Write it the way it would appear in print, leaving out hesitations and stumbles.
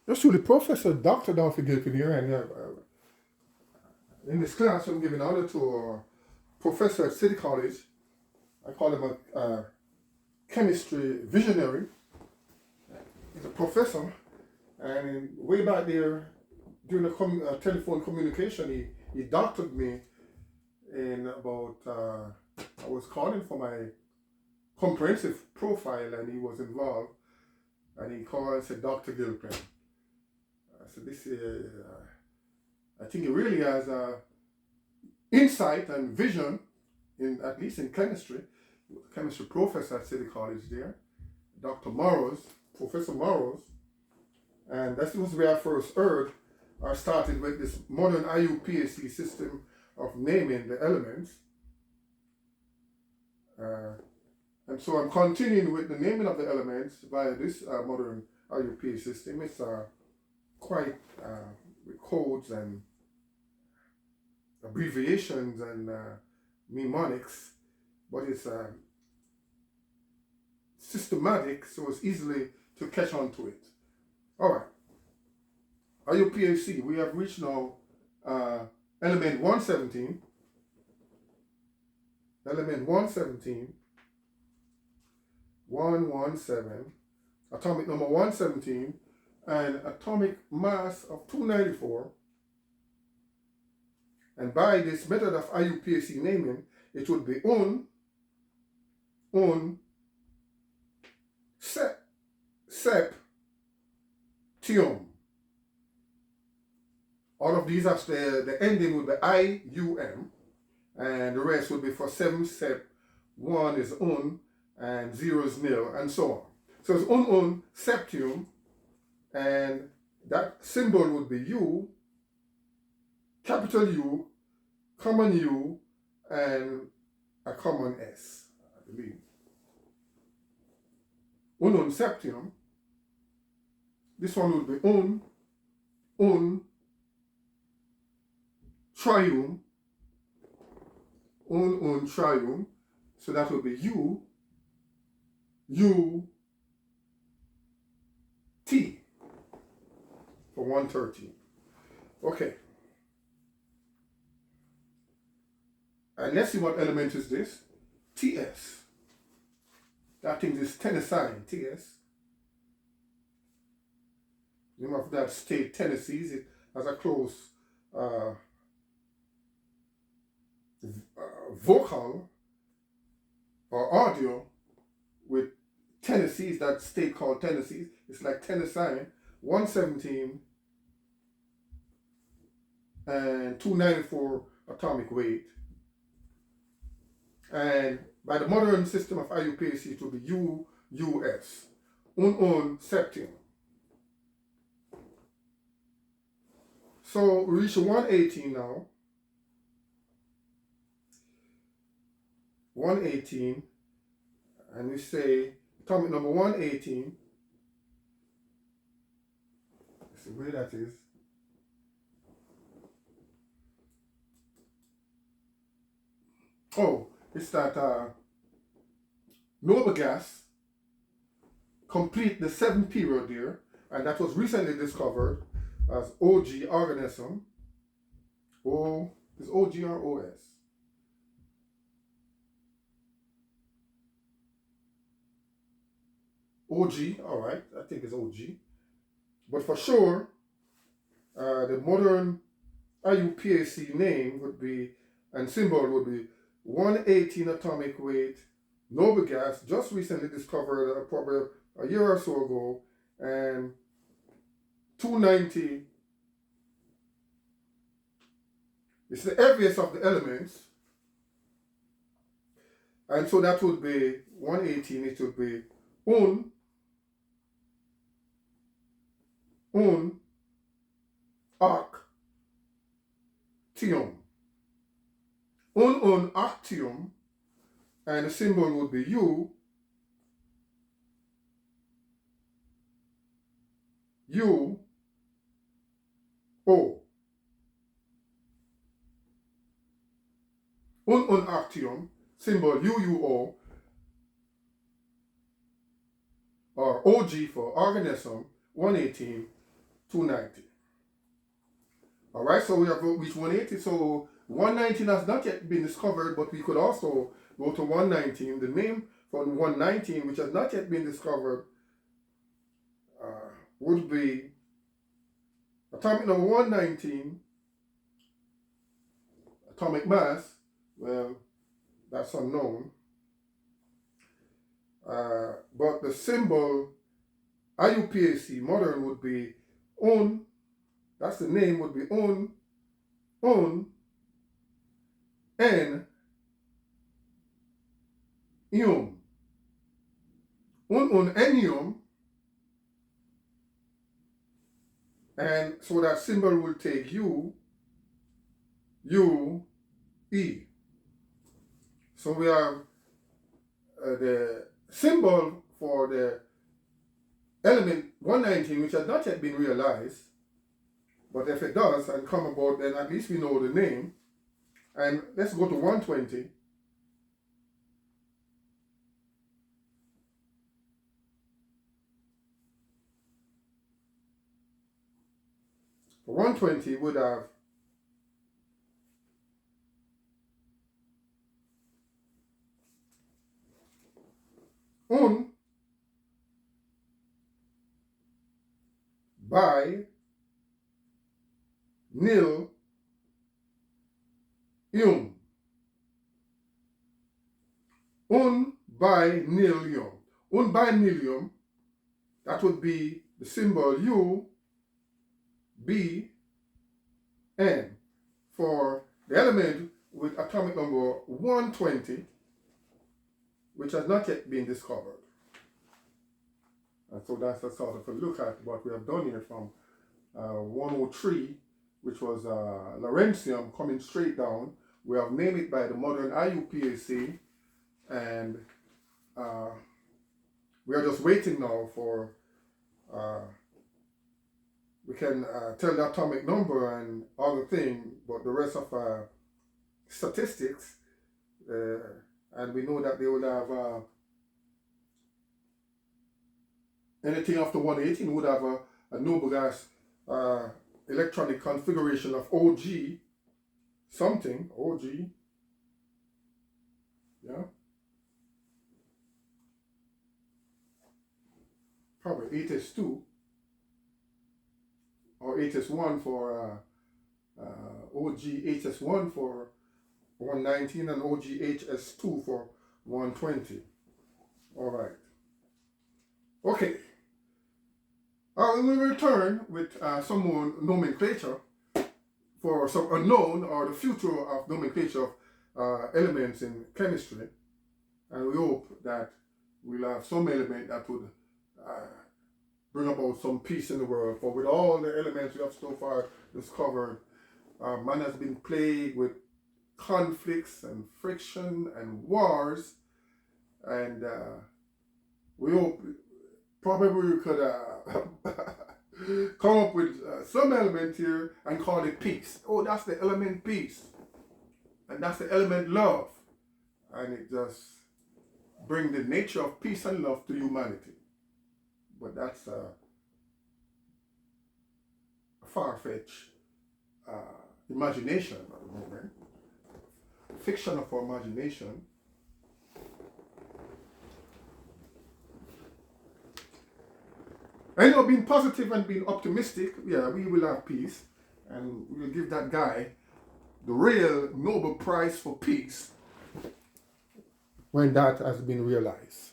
Just really Professor Dr. Dolphy Gilpin here, and in this class I'm giving honor to a professor at City College. I call him a chemistry visionary. He's a professor, and way back there during the telephone communication, he doctored me in about, I was calling for my comprehensive profile, and he was involved, and he called and said, Dr. Gilpin. So this I think he really has insight and vision, in at least in chemistry. Chemistry professor at City College there, Dr. Morrows, Professor Morrows, and that was where I first heard or started with this modern IUPAC system of naming the elements. And so I'm continuing with the naming of the elements via this modern IUPAC system. It's quite with codes and abbreviations and mnemonics, but it's systematic, so it's easily to catch on to it. All right. IUPAC, we have reached now element 117. Element 117. 117. Atomic number 117. And atomic mass of 294. And by this method of IUPAC naming, it would be septium. All of these have the ending would be IUM, and the rest would be for 7 sep, 1 is and 0 is nil, and so on. So it's septium, and that symbol would be U, capital U, common U, and a common S, I believe. Septium. This one would be trium. Trium. So that would be T for 113. Okay. And let's see what element is this. TS. That thing is tennessine, TS. The name of that state, Tennessee, it has a close vocal or audio with Tennessee, that state called Tennessee. It's like tennessine, 117 and 294 atomic weight. And by the modern system of IUPAC, it will be UUS, septium. So we reach 118 now. 118, and we say atomic number 118. Let's see where that is. Oh, it's that noble gas complete the 7th period there, and that was recently discovered as OG organism. Is OG or OS? OG, all right, I think it's OG. But for sure, the modern IUPAC name would be, and symbol would be 118 atomic weight, noble gas, just recently discovered probably a year or so ago, and 290. It's the heaviest of the elements. And so that would be 118, it would be octium. Octium, and the symbol would be U. O. Octium, symbol UUO, or OG for organism, 118, 290. All right, so we have reached 180. So 119 has not yet been discovered, but we could also go to 119. The name for 119, which has not yet been discovered, would be atomic number 119, atomic mass. Well, that's unknown. But the symbol IUPAC modern would be on. That's the name would be on, N, ium. Enium. And so that symbol will take U, E. So we have the symbol for the element 119, which has not yet been realized. But if it does and come about, then at least we know the name. And let's go to 120. For 120 would have un, bi, nil, ium. Un, bi, nil, ium. Un, bi, nil, ium. That would be the symbol U, B, N for the element with atomic number 120, which has not yet been discovered. And so that's a sort of a look at what we have done here from 103, which was Lawrencium coming straight down. We have named it by the modern IUPAC, and we are just waiting now for we can tell the atomic number and other things, but the rest of statistics, and we know that they will have anything after 118 would have a noble gas electronic configuration of OG something, OG, yeah, probably 8s2 or 8s1 for OG HS1 for 119 and OG HS2 for 120. All right. Okay. We will return with some more nomenclature for some unknown or the future of nomenclature of elements in chemistry. And we hope that we'll have some element that would bring about some peace in the world. For with all the elements we have so far discovered, man has been plagued with conflicts and friction and wars, and we hope probably we could come up with some element here and call it peace. Oh, that's the element peace, and that's the element love, and it just bring the nature of peace and love to humanity. But that's a far-fetched imagination at the moment, fiction of our imagination. And being positive and being optimistic, yeah, we will have peace, and we will give that guy the real Nobel Prize for peace when that has been realized.